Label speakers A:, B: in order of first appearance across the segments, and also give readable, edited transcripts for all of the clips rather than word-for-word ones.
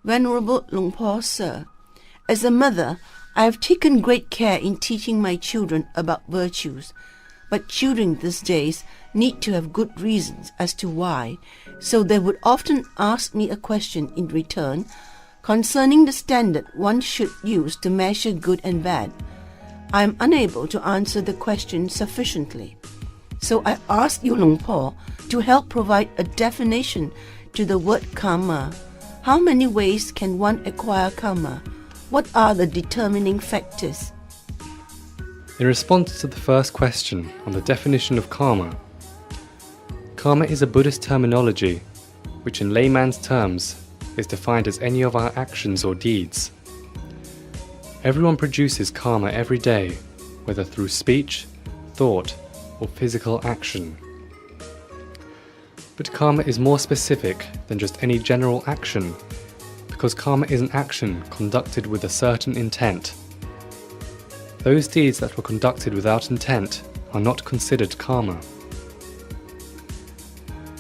A: Venerable Luang Por Sir, as a mother, I have taken great care in teaching my children about virtues, but children these days need to have good reasons as to why, so they would often ask me a question in return concerning the standard one should use to measure good and bad. I am unable to answer the question sufficiently. So I ask you, Luang Por, to help provide a definition to the word karma. How many ways can one acquire karma? What are the determining factors?
B: In response to the first question on the definition of karma, karma is a Buddhist terminology which in layman's terms is defined as any of our actions or deeds. Everyone produces karma every day, whether through speech, thought, or physical action. But karma is more specific than just any general action, because karma is an action conducted with a certain intent. Those deeds that were conducted without intent are not considered karma.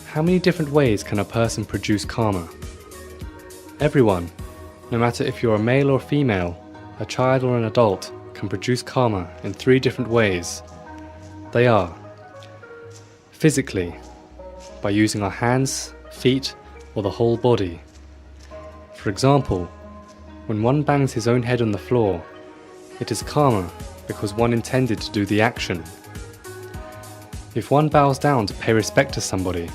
B: How many different ways can a person produce karma? Everyone, no matter if you're a male or female, a child or an adult, can produce karma in 3 different ways. They are: physically, by using our hands, feet, or the whole body. For example, when one bangs his own head on the floor, it is karma because one intended to do the action. If one bows down to pay respect to somebody,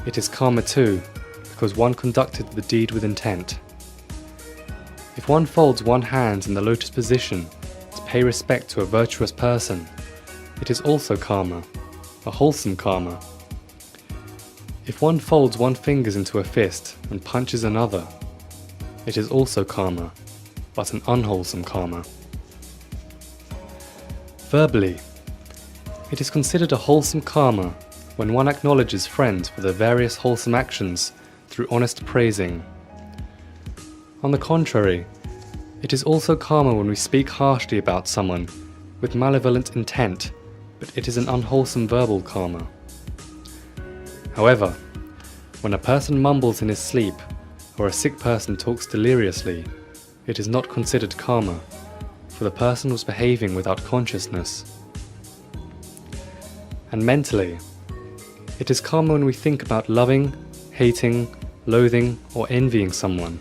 B: it is karma too, because one conducted the deed with intent. If one folds one hand in the lotus position to pay respect to a virtuous person, it is also karma, a wholesome karma. If one folds one finger into a fist and punches another, it is also karma, but an unwholesome karma. Verbally, it is considered a wholesome karma when one acknowledges friends for their various wholesome actions through honest praising. On the contrary, it is also karma when we speak harshly about someone with malevolent intent, but it is an unwholesome verbal karma. However, when a person mumbles in his sleep or a sick person talks deliriously, it is not considered karma, for the person was behaving without consciousness. And mentally, it is karma when we think about loving, hating, loathing, or envying someone.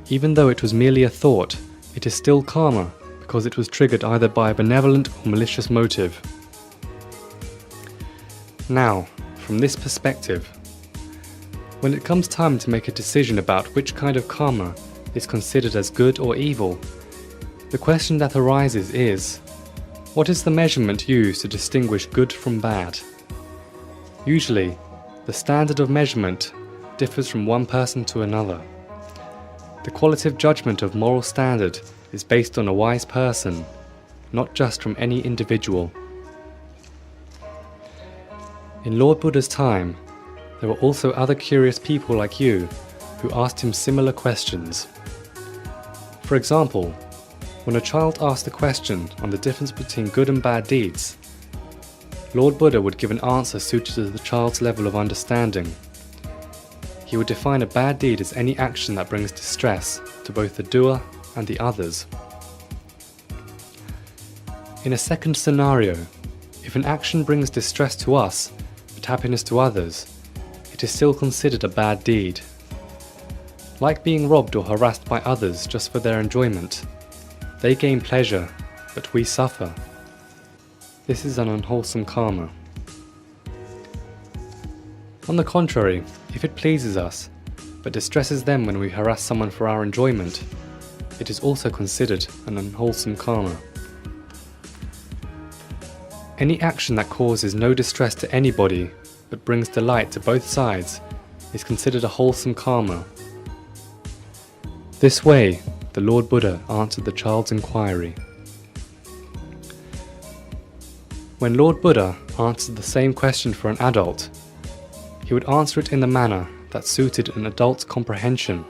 B: Even though it was merely a thought, it is still karma because it was triggered either by a benevolent or malicious motive. Now, from this perspective, when it comes time to make a decision about which kind of karma is considered as good or evil, the question that arises is, what is the measurement used to distinguish good from bad? Usually, the standard of measurement differs from one person to another. The qualitative judgment of moral standard is based on a wise person, not just from any individual. In Lord Buddha's time, there were also other curious people like you who asked him similar questions. For example, when a child asked a question on the difference between good and bad deeds, Lord Buddha would give an answer suited to the child's level of understanding. He would define a bad deed as any action that brings distress to both the doer and the others. In a second scenario, if an action brings distress to us, but happiness to others, it is still considered a bad deed. Like being robbed or harassed by others just for their enjoyment, they gain pleasure, but we suffer. This is an unwholesome karma. On the contrary, if it pleases us, but distresses them when we harass someone for our enjoyment, it is also considered an unwholesome karma. Any action that causes no distress to anybody, but brings delight to both sides, is considered a wholesome karma. This way, the Lord Buddha answered the child's inquiry. When Lord Buddha answered the same question for an adult, he would answer it in the manner that suited an adult's comprehension.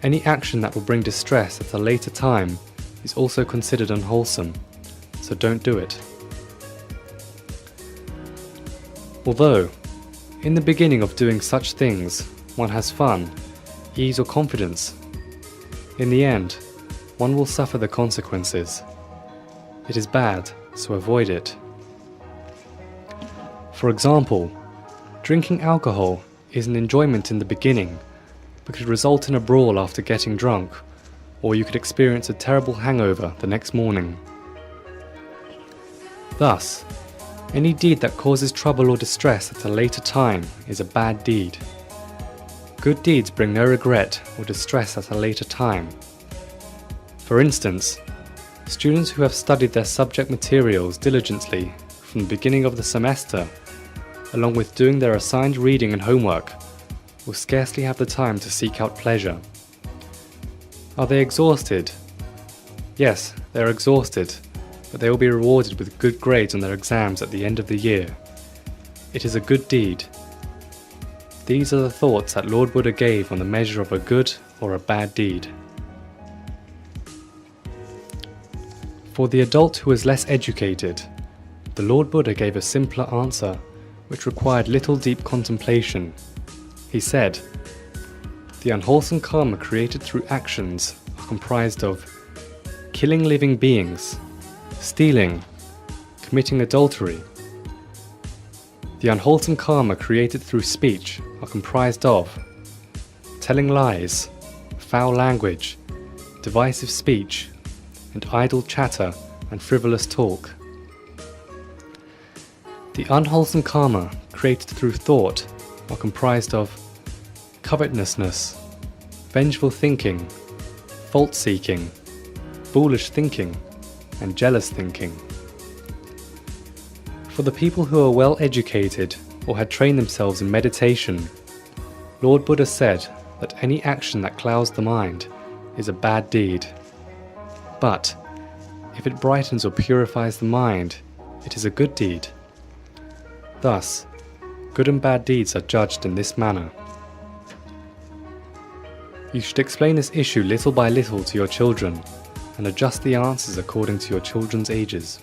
B: Any action that will bring distress at a later time is also considered unwholesome, so don't do it. Although, in the beginning of doing such things, one has fun, ease or confidence, in the end, one will suffer the consequences. It is bad, so avoid it. For example, drinking alcohol is an enjoyment in the beginning, but could result in a brawl after getting drunk, or you could experience a terrible hangover the next morning. Thus, any deed that causes trouble or distress at a later time is a bad deed. Good deeds bring no regret or distress at a later time. For instance, students who have studied their subject materials diligently from the beginning of the semester, along with doing their assigned reading and homework, will scarcely have the time to seek out pleasure. Are they exhausted? Yes, they are exhausted, but they will be rewarded with good grades on their exams at the end of the year. It is a good deed. These are the thoughts that Lord Buddha gave on the measure of a good or a bad deed. For the adult who is less educated, the Lord Buddha gave a simpler answer, which required little deep contemplation. He said, "The unwholesome karma created through actions are comprised of killing living beings, stealing, committing adultery. The unwholesome karma created through speech are comprised of telling lies, foul language, divisive speech, and idle chatter and frivolous talk. The unwholesome karma created through thought are comprised of covetousness, vengeful thinking, fault-seeking, foolish thinking, and jealous thinking. For the people who are well educated or had trained themselves in meditation, Lord Buddha said that any action that clouds the mind is a bad deed. But if it brightens or purifies the mind, it is a good deed. Thus, good and bad deeds are judged in this manner. You should explain this issue little by little to your children and adjust the answers according to your children's ages.